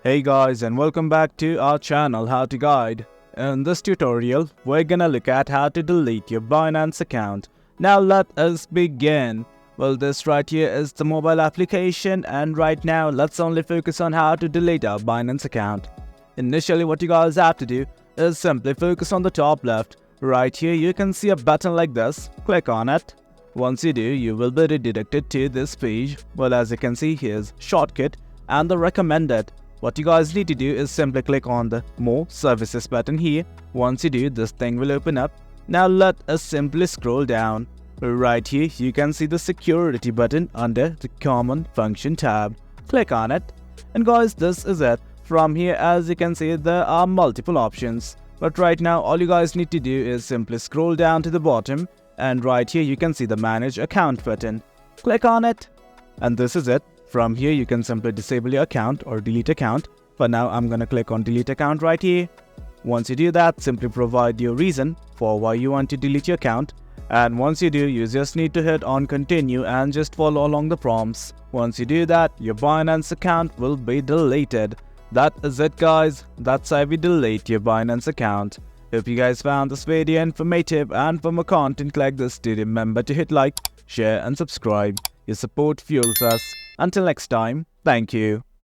Hey guys, and welcome back to our channel How to Guide. In this tutorial, we're gonna look at how to delete your Binance account. Now let us begin. Well, this right here is the mobile application, and right now let's only focus on how to delete our Binance account. Initially, what you guys have to do is simply focus on the top left. Right here you can see a button like this. Click on it. Once you do, you will be redirected to this page. Well, as you can see, here's shortcut and the recommended. What you guys need to do is simply click on the More Services button here. Once you do, this thing will open up. Now let us simply scroll down. Right here, you can see the Security button under the Common Function tab. Click on it. And guys, this is it. From here, as you can see, there are multiple options. But right now, all you guys need to do is simply scroll down to the bottom. And right here, you can see the Manage Account button. Click on it. And this is it. From here, you can simply disable your account or delete account. For now, I'm gonna click on delete account right here. Once you do that, simply provide your reason for why you want to delete your account. And once you do, you just need to hit on continue and just follow along the prompts. Once you do that, your Binance account will be deleted. That is it guys, that's how we delete your Binance account. Hope you guys found this video informative, and for more content like this, do remember to hit like, share and subscribe. Your support fuels us. Until next time, thank you.